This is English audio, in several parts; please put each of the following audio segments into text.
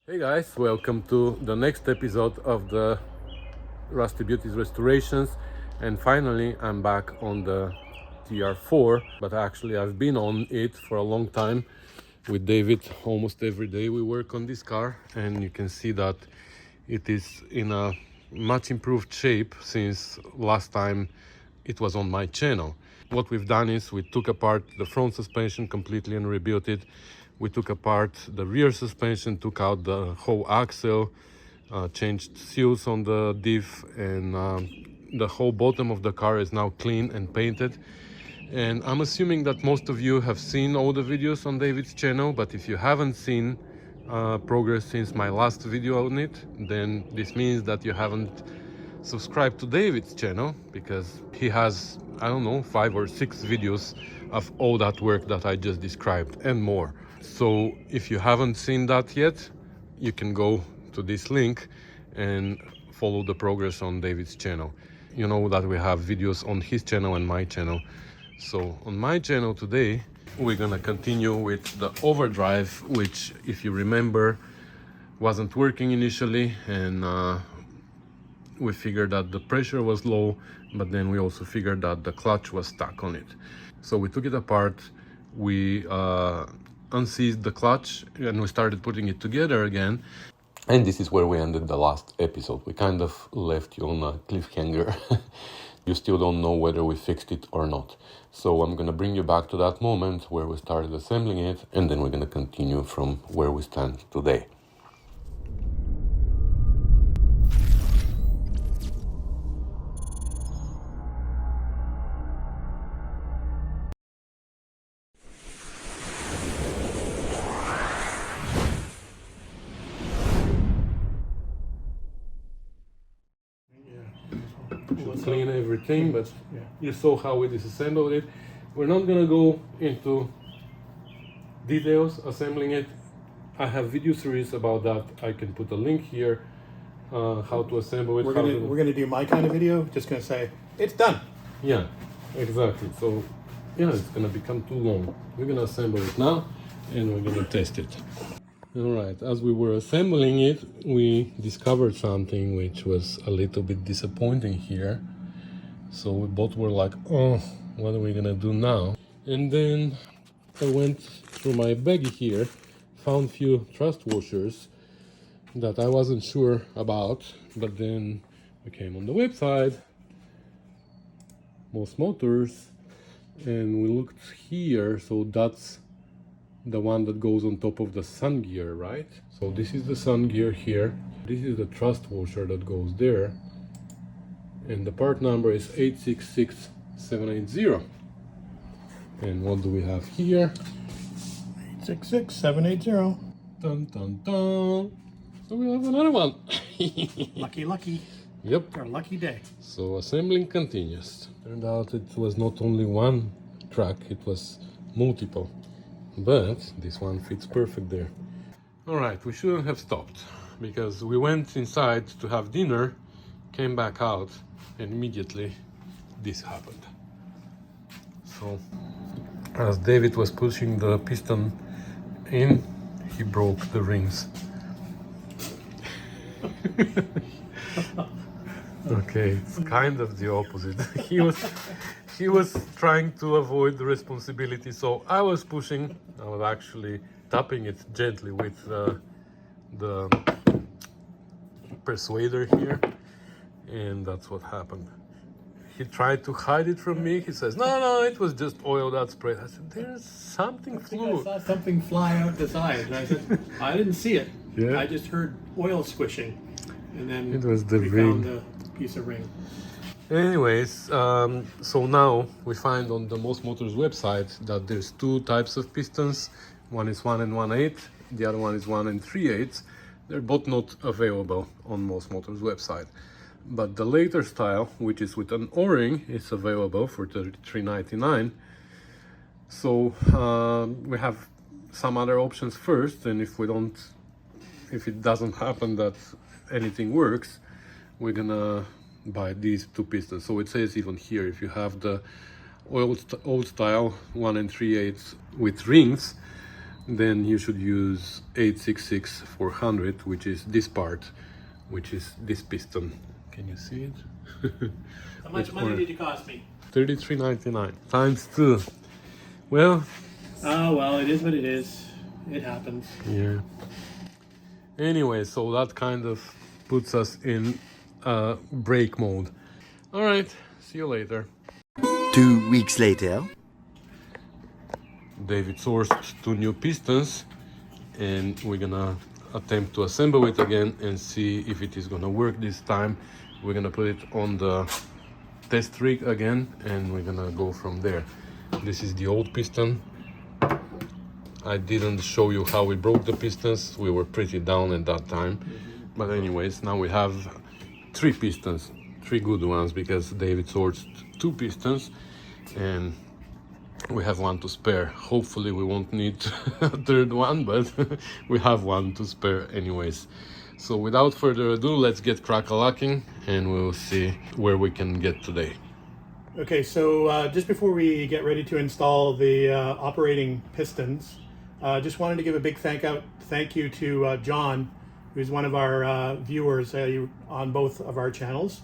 Hey guys, welcome to the next episode of the Rusty Beauties restorations, and finally I'm back on the TR4, but actually I've been on it for a long time. With David, almost every day we work on this car, and you can see that it is in a much improved shape since last time it was on my channel. What we've done is we took apart the front suspension completely and rebuilt it. We took apart the rear suspension, took out the whole axle, changed seals on the diff, and the whole bottom of the car is now clean and painted. And I'm assuming that most of you have seen all the videos on David's channel, but if you haven't seen progress since my last video on it, then this means that you haven't subscribed to David's channel, because he has, I don't know, 5 or 6 videos of all that work that I just described and more. So if you haven't seen that yet, you can go to this link and follow the progress on David's channel. You know that we have videos on his channel and my channel. So on my channel today, we're gonna continue with the Overdrive, which, if you remember, wasn't working initially, and we figured that the pressure was low, but then we also figured that the clutch was stuck on it. So we took it apart, we unseized the clutch, and we started putting it together again. And this is where we ended the last episode. We kind of left you on a cliffhanger. You still don't know whether we fixed it or not. So I'm gonna bring you back to that moment where we started assembling it, and then we're gonna continue from where we stand today. Clean everything, but you saw how we disassembled it. We're not gonna go into details assembling it. I have video series about that. I can put a link here, how to assemble it. We're gonna do my kind of video. Just gonna say it's done. Yeah, exactly. So yeah, it's gonna become too long. We're gonna assemble it now, and we're gonna test it. All right, as we were assembling it, we discovered something which was a little bit disappointing here. So we both were like, oh, what are we gonna do now? And then I went through my bag here, found few trust washers that I wasn't sure about, but then we came on the website, Most Motors, and we looked here. So that's the one that goes on top of the sun gear, right? So this is the sun gear here. This is the trust washer that goes there. And the part number is 866780. And what do we have here? 866780. Dun dun dun. So we have another one. Lucky. Yep. Our lucky day. So assembling continues. Turned out it was not only one track, it was multiple. But this one fits perfect there. Alright, we shouldn't have stopped, because we went inside to have dinner, came back out, and immediately this happened. So as David was pushing the piston in, he broke the rings. Okay, it's kind of the opposite. He was trying to avoid the responsibility, so I was pushing. I was actually tapping it gently with the persuader here, and that's what happened. He tried to hide it from me. He says, no, it was just oil that sprayed. I said, there's something flew. I saw something fly out the side, and I said, I didn't see it. Yeah. I just heard oil squishing, and then It was the we ring. found the piece of ring. Anyways, so now we find on the Most Motors website that there's 2 types of pistons. One is 1 1/8, the other one is 1 3/8. They're both not available on Most Motors website. But the later style, which is with an O-ring, is available for $33.99. So we have some other options first, and if it doesn't happen that anything works, we're gonna buy these 2 pistons. So it says even here, if you have the old style 1 3/8 with rings, then you should use 866-400, which is this part, which is this piston. Can you see it? How much money did it cost me? $33.99 times 2. Well, Oh, well, it is what it is. It happens. yeah. Anyway, so that kind of puts us in brake mode. All right, see you later. 2 weeks later. David sourced 2 new pistons, and we're gonna attempt to assemble it again and see if it is gonna work this time. We're gonna put it on the test rig again, and we're gonna go from there. This is the old piston. I didn't show you how we broke the pistons. We were pretty down at that time. But anyways, now we have 3 pistons, 3 good ones, because David sourced 2 pistons and we have 1 to spare. Hopefully we won't need a 3rd one, but we have 1 to spare anyways. So without further ado, let's get crack-a-lacking and we'll see where we can get today. Okay, so just before we get ready to install the operating pistons, just wanted to give a big thank you to John, who's one of our viewers on both of our channels.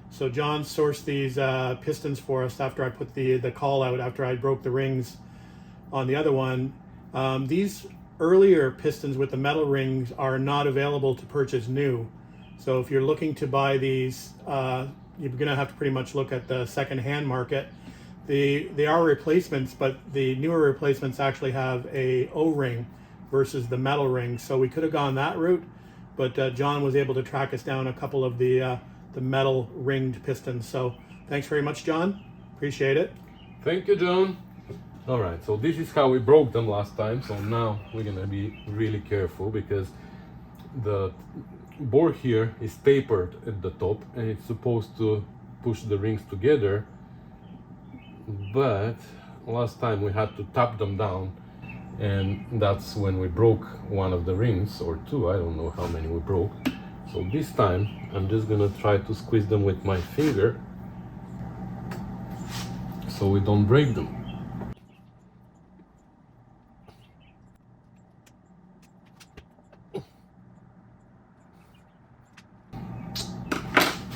So John sourced these pistons for us after I put the call out, after I broke the rings on the other one. These earlier pistons with the metal rings are not available to purchase new. So if you're looking to buy these, you're gonna have to pretty much look at the second-hand market. They are replacements, but the newer replacements actually have a O-ring versus the metal ring. So we could have gone that route, but John was able to track us down a couple of the metal ringed pistons. So thanks very much, John. Appreciate it. Thank you, John. All right, so this is how we broke them last time. So now we're gonna be really careful because the bore here is tapered at the top and it's supposed to push the rings together. But last time we had to tap them down, and that's when we broke one of the rings, or 2, I don't know how many we broke. So this time I'm just gonna try to squeeze them with my finger so we don't break them.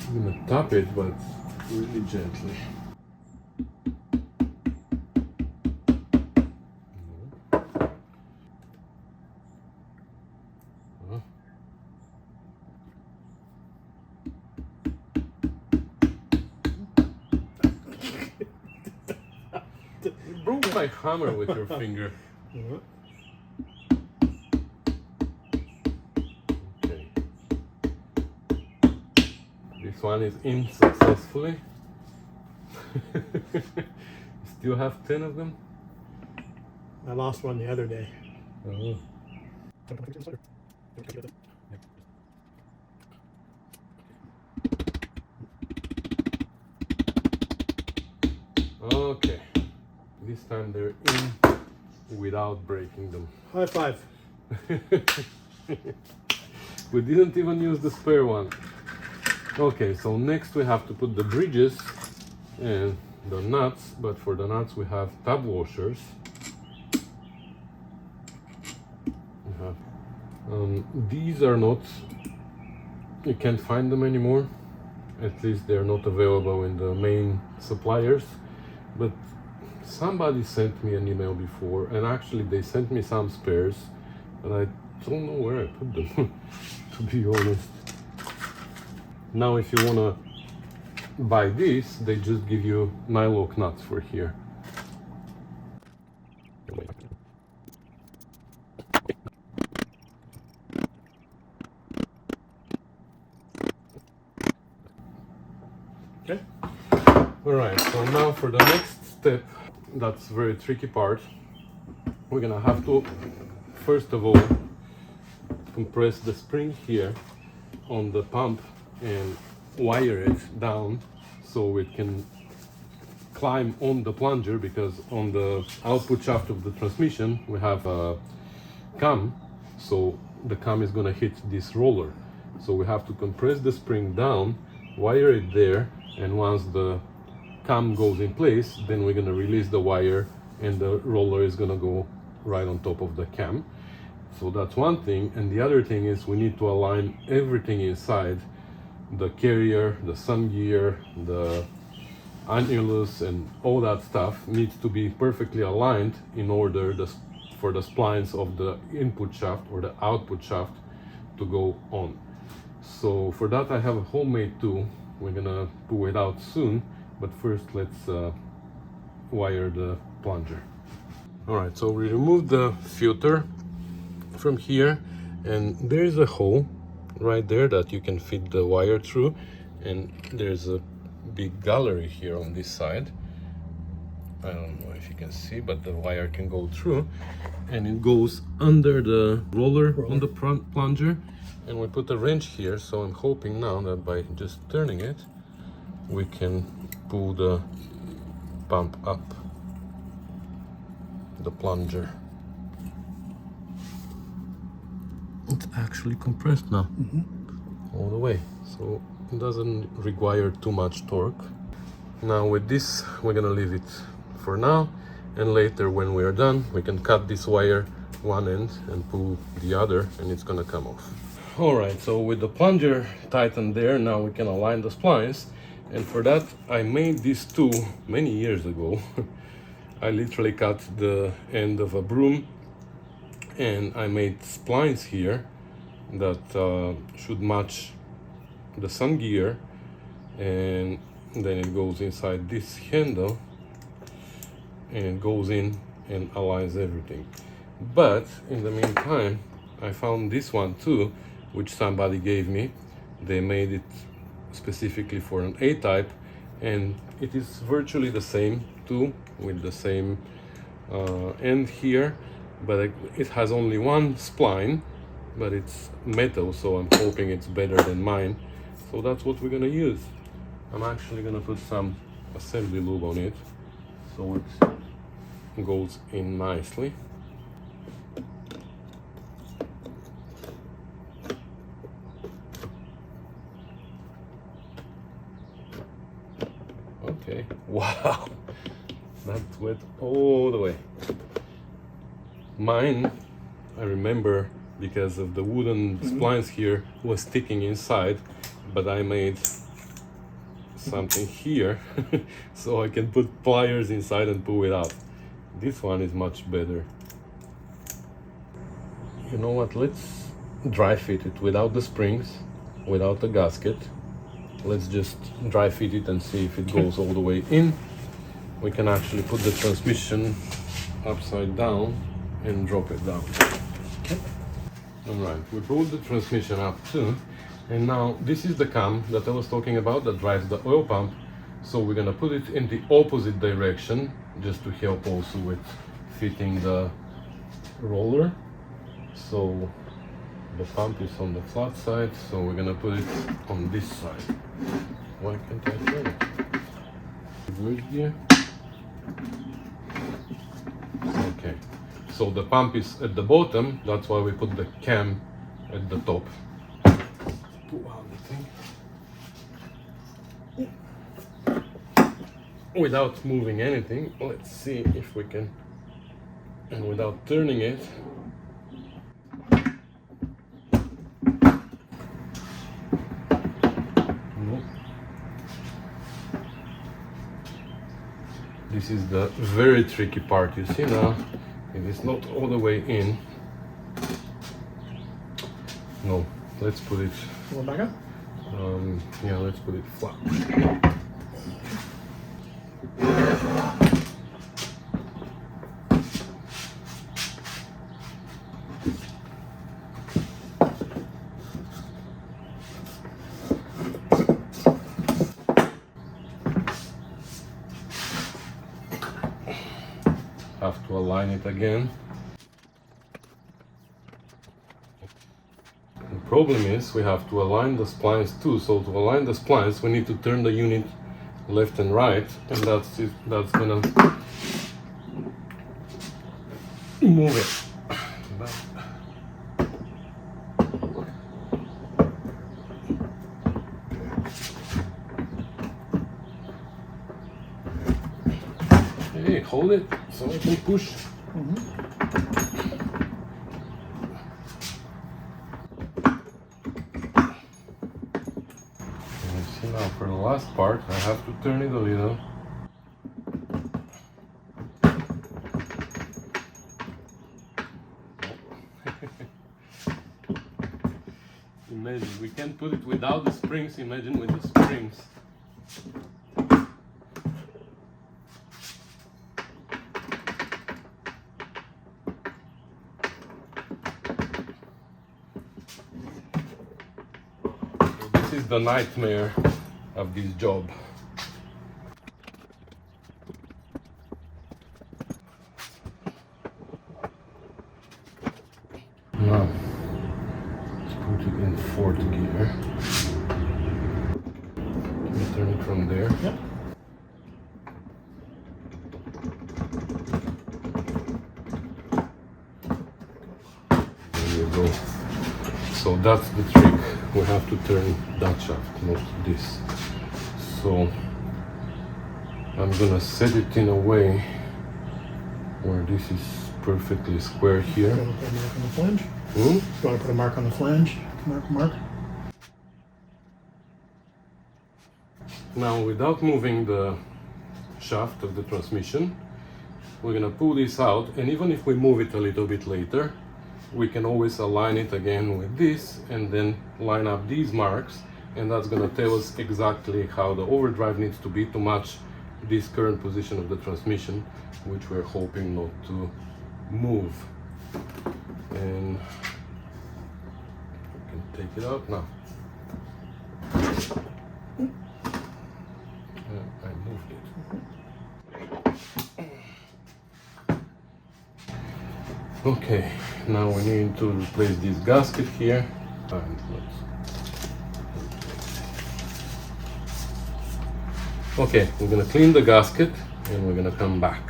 I'm gonna tap it, but really gently. You broke my hammer with your finger. Okay. This one is in successfully. Still have 10 of them? I lost one the other day. Oh. Okay, this time they're in without breaking them. High five. We didn't even use the spare one. Okay, so next we have to put the bridges and the nuts, but for the nuts we have tab washers. These are not, you can't find them anymore. At least they're not available in the main suppliers. But somebody sent me an email before, and actually they sent me some spares, but I don't know where I put them, to be honest. Now if you wanna buy this, they just give you nylock nuts for here. Okay. Alright, so now for the next step, that's very tricky part. We're gonna have to, first of all, compress the spring here on the pump and wire it down so it can climb on the plunger, because on the output shaft of the transmission we have a cam, so the cam is gonna hit this roller. So we have to compress the spring down, wire it there, and once the cam goes in place, then we're gonna release the wire and the roller is gonna go right on top of the cam. So that's one thing, and the other thing is we need to align everything inside, the carrier, the sun gear, the annulus, and all that stuff needs to be perfectly aligned in order for the splines of the input shaft or the output shaft to go on. So for that I have a homemade tool. We're gonna pull it out soon, but first let's wire the plunger. Alright, so we removed the filter from here, and there's a hole right there that you can fit the wire through, and there's a big gallery here on this side. I don't know if you can see, but the wire can go through, and it goes under the roller on the plunger, and we put a wrench here, so I'm hoping now that by just turning it we can pull the pump up the plunger. It's actually compressed now, all the way, so it doesn't require too much torque. Now with this we're gonna leave it for now, and later when we are done we can cut this wire one end and pull the other, and it's gonna come off. Alright, so with the plunger tightened there, now we can align the splines, and for that I made this tool many years ago. I literally cut the end of a broom, and I made splines here that should match the sun gear, and then it goes inside this handle and it goes in and aligns everything. But in the meantime I found this one too, which somebody gave me. They made it specifically for an A-type, and it is virtually the same tool with the same end here, but it has only one spline, but it's metal, so I'm hoping it's better than mine. So that's what we're gonna use. I'm actually gonna put some assembly lube on it so it goes in nicely. Okay, wow, that went all the way. Mine, I remember, because of the wooden splines here, was sticking inside, but I made something here so I can put pliers inside and pull it out. This one is much better. You know what, let's dry fit it without the springs, without the gasket. Let's just dry fit it and see if it goes all the way in. We can actually put the transmission upside down and drop it down. Okay. Alright, we pulled the transmission up too, and now this is the cam that I was talking about that drives the oil pump, so we're gonna put it in the opposite direction just to help also with fitting the roller. So the pump is on the flat side, so we're gonna put it on this side. Why can't I turn it? Reverse gear. Okay, so the pump is at the bottom, that's why we put the cam at the top. Pull out the thing. Without moving anything, let's see if we can, and without turning it. This is the very tricky part. You see now, it is not all the way in. No, let's put it. Go back up. Yeah, let's put it flat. Have to align it again. The problem is we have to align the splines too, so to align the splines we need to turn the unit left and right, and that's it. That's gonna move it. Hey, hold it so I can push. Now for the last part, I have to turn it a little. Imagine, we can't put it without the springs, imagine with the springs. So this is the nightmare of this job. Now, let's put it in fourth gear. Can you turn it from there? Yep. There you go. So that's the trick. We have to turn that shaft, not this. So I'm gonna set it in a way where this is perfectly square here. You want to put a mark on the flange? Hmm? You want to put a mark on the flange? Mark. Now, without moving the shaft of the transmission, we're gonna pull this out, and even if we move it a little bit later, we can always align it again with this and then line up these marks, and that's gonna tell us exactly how the overdrive needs to be to match this current position of the transmission, which we're hoping not to move. And we can take it out now. I moved it. Okay, now we need to replace this gasket here. And okay, we're gonna clean the gasket and we're gonna come back.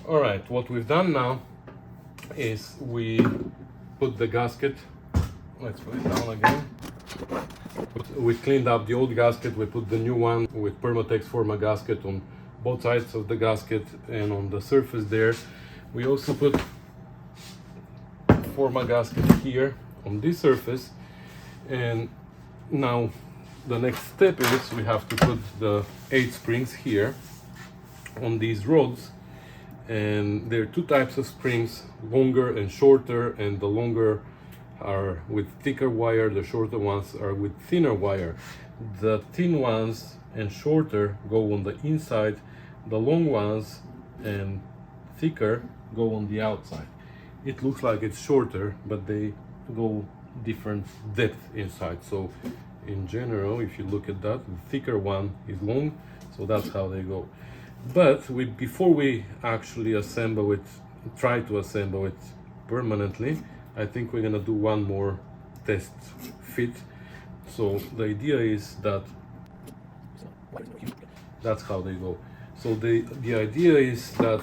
All right, what we've done now is we put the gasket, let's put it down again. We cleaned up the old gasket, we put the new one with Permatex Forma gasket on both sides of the gasket and on the surface there. We also put Forma gasket here on this surface, and now the next step is we have to put the 8 springs here on these rods, and there are 2 types of springs, longer and shorter, and the longer are with thicker wire, the shorter ones are with thinner wire. The thin ones and shorter go on the inside, the long ones and thicker go on the outside. It looks like it's shorter, but they go different depth inside. So in general, if you look at that, the thicker one is long, so that's how they go. But before we actually assemble it, try to assemble it permanently, I think we're gonna do one more test fit. So the idea is that that's how they go. So the idea is that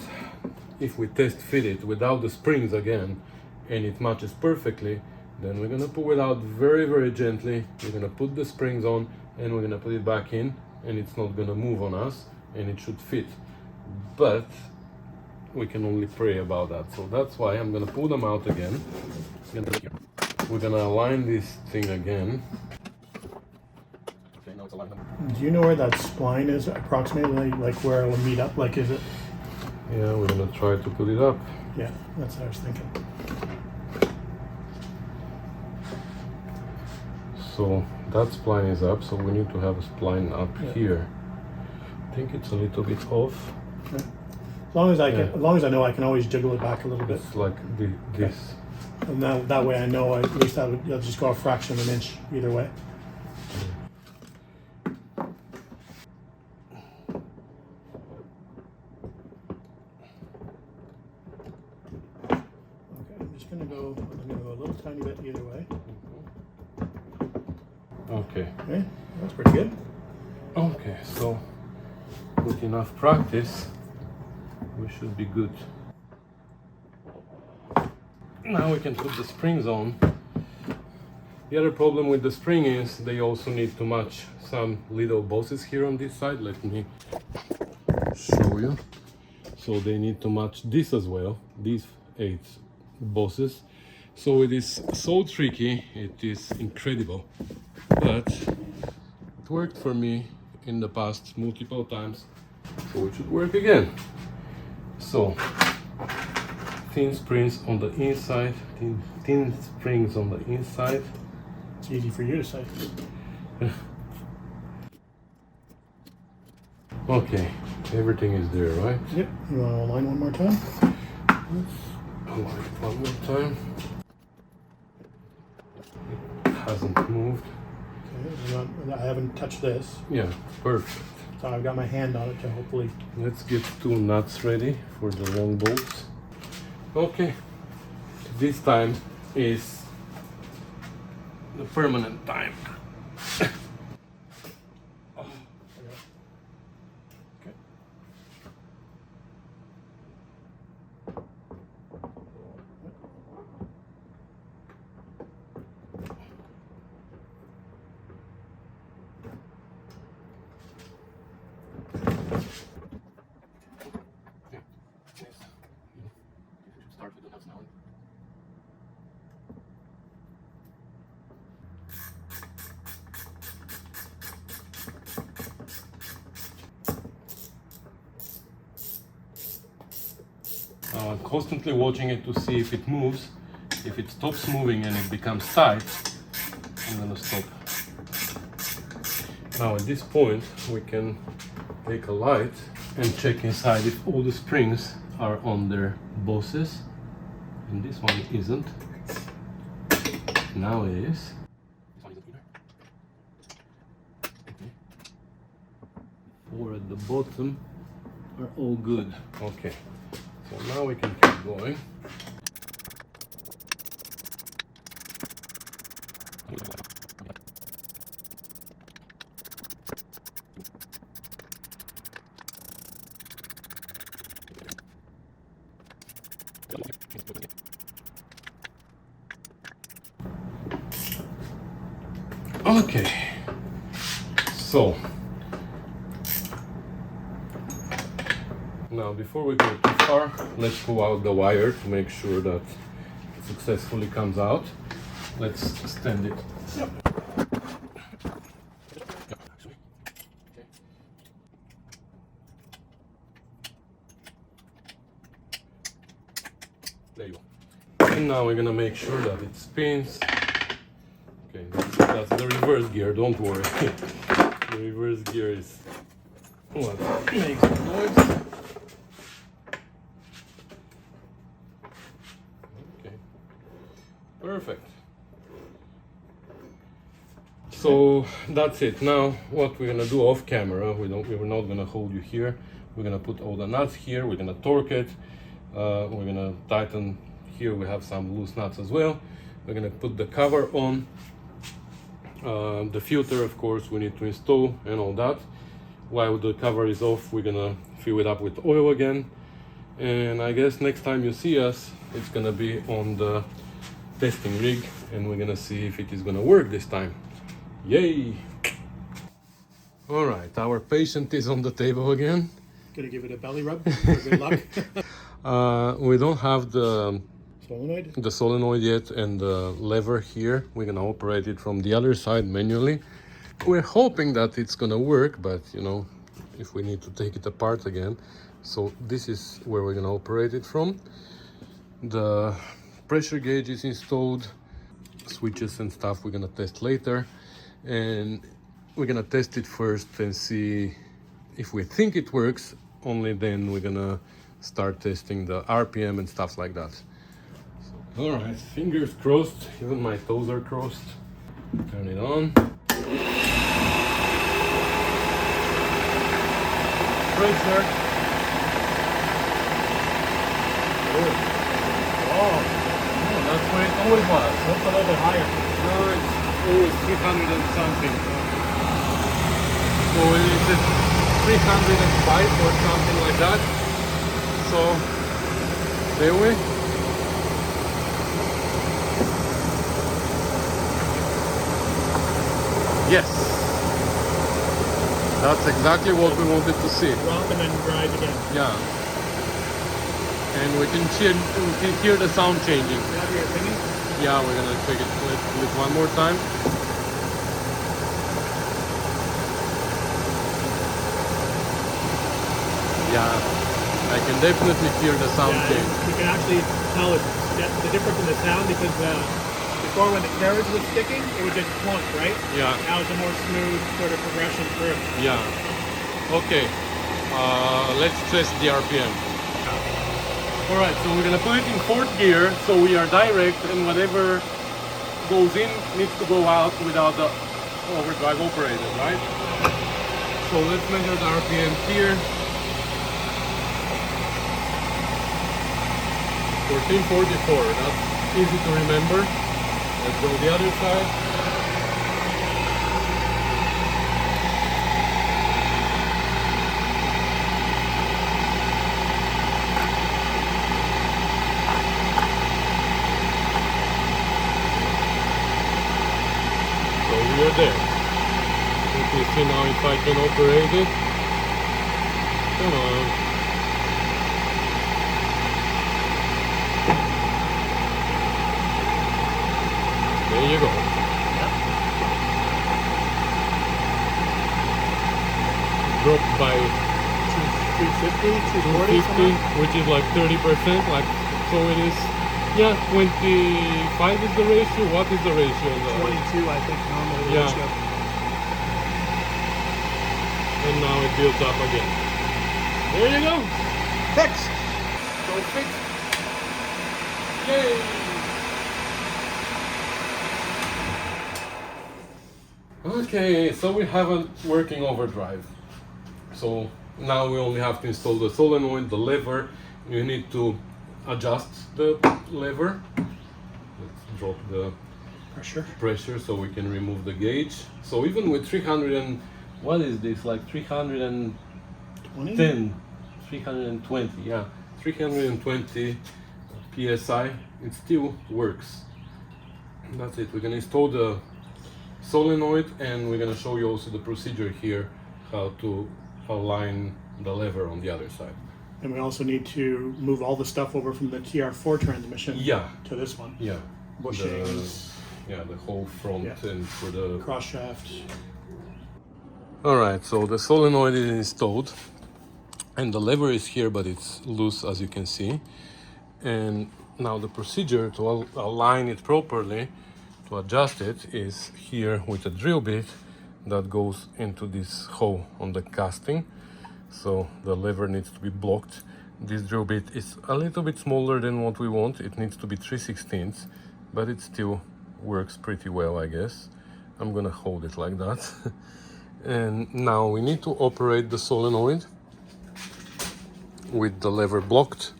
if we test fit it without the springs again and it matches perfectly, then we're gonna pull it out very, very gently. We're gonna put the springs on and we're gonna put it back in, and it's not gonna move on us and it should fit. But we can only pray about that. So that's why I'm gonna pull them out again. We're gonna align this thing again. Okay, now it's aligned. Do you know where that spline is approximately, like where it'll meet up? Like, is it? Yeah, we're gonna try to put it up. Yeah, that's what I was thinking. So that spline is up, so we need to have a spline up here. I think it's a little bit off. Okay. As long as I can, as long as I know, I can always jiggle it back a little bit, It's like this. and that way I know at least I'll just go a fraction of an inch either way. Okay, I'm just gonna go a little tiny bit either way. Okay. Okay, that's pretty good. Okay, so with enough practice, we should be good. Now we can put the springs on. The other problem with the spring is they also need to match some little bosses here on this side. Let me show you. So they need to match this as well, these 8 bosses. So it is so tricky, it is incredible. But It worked for me in the past multiple times, so it should work again. So, thin springs on the inside, thin springs on the inside. It's easy for you to say. Okay, everything is there, right? Yep. You want to align one more time? Align one more time. It hasn't moved. Okay. I haven't touched this, Yeah, perfect. so I've got my hand on it to hopefully. Let's get 2 nuts ready for the long bolts. Okay, this time is the permanent time. Okay. Start with the nuts now. Now I'm constantly watching it to see if it moves. If it stops moving and it becomes tight, I'm gonna stop. Now at this point we can take a light and check inside if all the springs are on their bosses. And this one isn't. Now it is. This one isn't either. Okay. 4 at the bottom are all good. Okay. So now we can keep going. Okay, so now before we go too far, let's pull out the wire to make sure that it successfully comes out. Let's stand it. Yep. There you go. And now we're gonna make sure that it spins. Okay, that's the reverse gear, don't worry. The reverse gear is what makes the noise. Okay, perfect. So that's it. Now what we're gonna do off camera, we're not gonna hold you here. We're gonna put all the nuts here, we're gonna torque it, we're gonna tighten here, we have some loose nuts as well. We're gonna put the cover on. The filter, of course, we need to install and all that. While the cover is off, we're gonna fill it up with oil again. And I guess next time you see us, it's gonna be on the testing rig and we're gonna see if it is gonna work this time. Yay! All right, our patient is on the table again. Gonna give it a belly rub for good luck. We don't have Solenoid? the solenoid yet and the lever here. We're gonna operate it from the other side manually. We're hoping that it's gonna work, but you know, if we need to take it apart again. So this is where we're gonna operate it from. The pressure gauge is installed, switches and stuff we're gonna test later, and we're gonna test it first and see if we think it works. Only then we're gonna start testing the RPM and stuff like that. All right, fingers crossed, even my toes are crossed. Turn it on. Pressure. Good. Oh, That's where it always was. that's a little bit higher. No, it's always 300 and something. So it's at 305 or something like that. So, there we. Yes. That's exactly what we wanted to see. Drop and then drive again. Yeah. And we can hear the sound changing. Now your opinion? Yeah, we're gonna check it. Let's do it one more time. Yeah, I can definitely hear the sound Yeah, change. you can actually tell the difference in the sound because before when the carriage was sticking, it would just plunk, right? Yeah. Now it's a more smooth sort of progression through. Yeah. Okay. Let's test the RPM. All right, so we're gonna put it in fourth gear, so we are direct, and whatever goes in needs to go out without the overdrive operated, right? So let's measure the RPM here. 1444. That's easy to remember. Let's go the other side. So we are there. Let me see now if I can operate it. Come on. There you go. Dropped by 250, 240, 250, which is like 30%. Like, so it is. Yeah, 25 is the ratio. What is the ratio? 22, I think, normally. Yeah. ratio. And now it builds up again. There you go. Fixed. So fixed. Yay! Okay, so we have a working overdrive. So now we only have to install the solenoid, the lever. You need to adjust the lever. Let's drop the pressure so we can remove the gauge. So even with 300 and what is this, like 310, 320, yeah, 320 psi, it still works. That's it. We're gonna install the solenoid, and we're gonna show you also the procedure here, how to align the lever on the other side. And we also need to move all the stuff over from the TR4 transmission to this one. Yeah. Bushings. The whole front and for the Cross shaft. All right, so the solenoid is installed and the lever is here, but it's loose, as you can see. And now the procedure to align it properly, to adjust it, is here with a drill bit that goes into this hole on the casting. So the lever needs to be blocked. This drill bit is a little bit smaller than what we want. It needs to be 3/16, but it still works pretty well, I guess. I'm gonna hold it like that. And now we need to operate the solenoid with the lever blocked.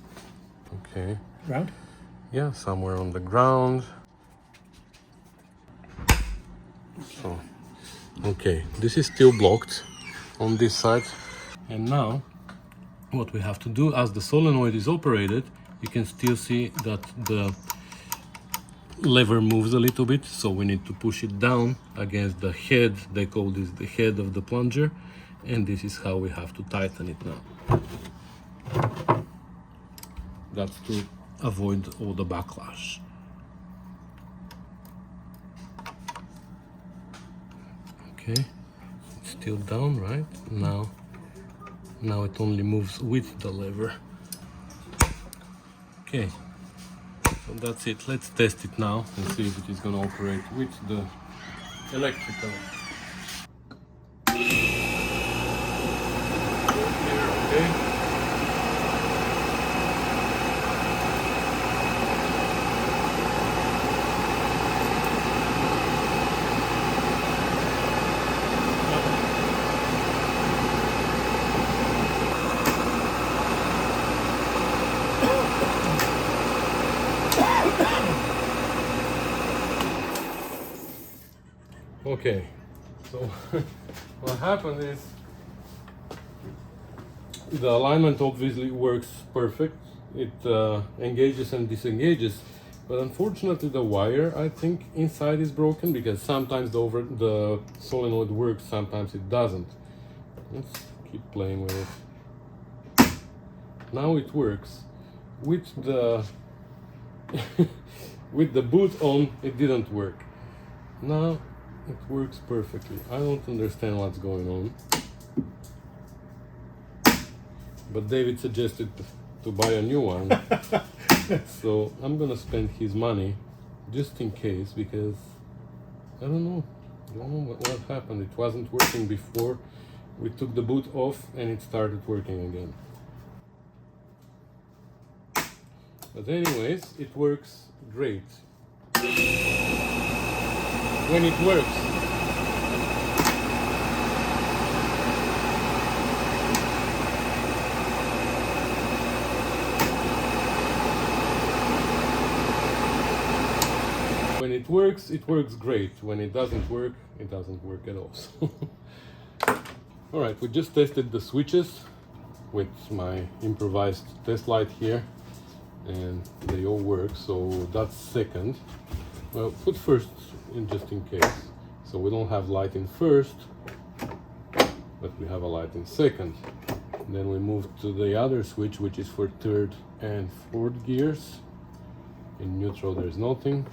Okay. Ground? Yeah, somewhere on the ground. So, okay, this is still blocked on this side. And now, what we have to do, as the solenoid is operated, you can still see that the lever moves a little bit, so we need to push it down against the head. They call this the head of the plunger, and this is how we have to tighten it now. That's to avoid all the backlash. Okay, it's still down, right? Now it only moves with the lever. Okay, so that's it. Let's test it now and see if it is going to operate with the electrical. Okay. Okay, so what happened is the alignment obviously works perfect. It engages and disengages, but unfortunately the wire, I think, inside is broken, because sometimes the solenoid works, sometimes it doesn't. Let's keep playing with it. Now it works. With the with the boot on, it didn't work. Now it works perfectly. I don't understand what's going on, but David suggested to buy a new one. So I'm gonna spend his money just in case, because I don't know what happened. It wasn't working before. We took the boot off and it started working again. But anyways, it works great. When it works. When it works great. When it doesn't work at all. Alright, we just tested the switches with my improvised test light here, and they all work, so that's second. Well, put first just in case. So we don't have light in first, but we have a light in second. Then we move to the other switch, which is for third and fourth gears. In neutral there's nothing.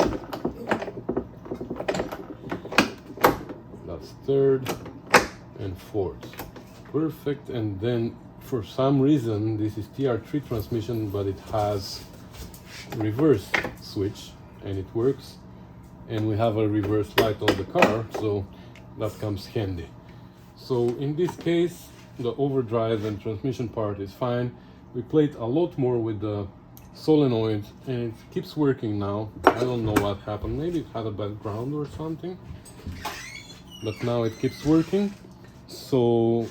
That's third and fourth. Perfect. And then for some reason this is TR3 transmission, but it has reverse switch and it works, and we have a reverse light on the car, so that comes handy. So in this case the overdrive and transmission part is fine. We played a lot more with the solenoid and it keeps working now. I don't know what happened, maybe it had a bad ground or something, but now it keeps working. So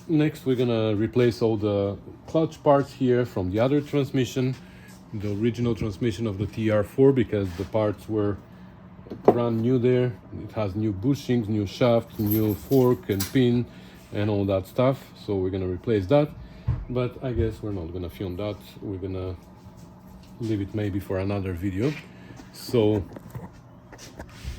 next we're gonna replace all the clutch parts here from the other transmission, the original transmission of the TR4, because the parts were brand new there. It has new bushings, new shaft, new fork and pin and all that stuff, so we're gonna replace that. But I guess we're not gonna film that, we're gonna leave it maybe for another video. So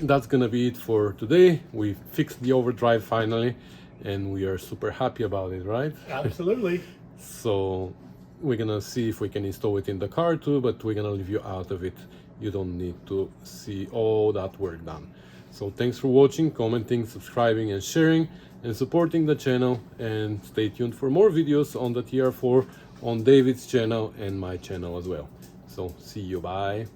that's gonna be it for today. We fixed the overdrive finally and we are super happy about it, right? Absolutely. So we're gonna see if we can install it in the car too, but we're gonna leave you out of it. You don't need to see all that work done. So thanks for watching, commenting, subscribing and sharing and supporting the channel, and stay tuned for more videos on the TR4 on David's channel and my channel as well. So see you, bye.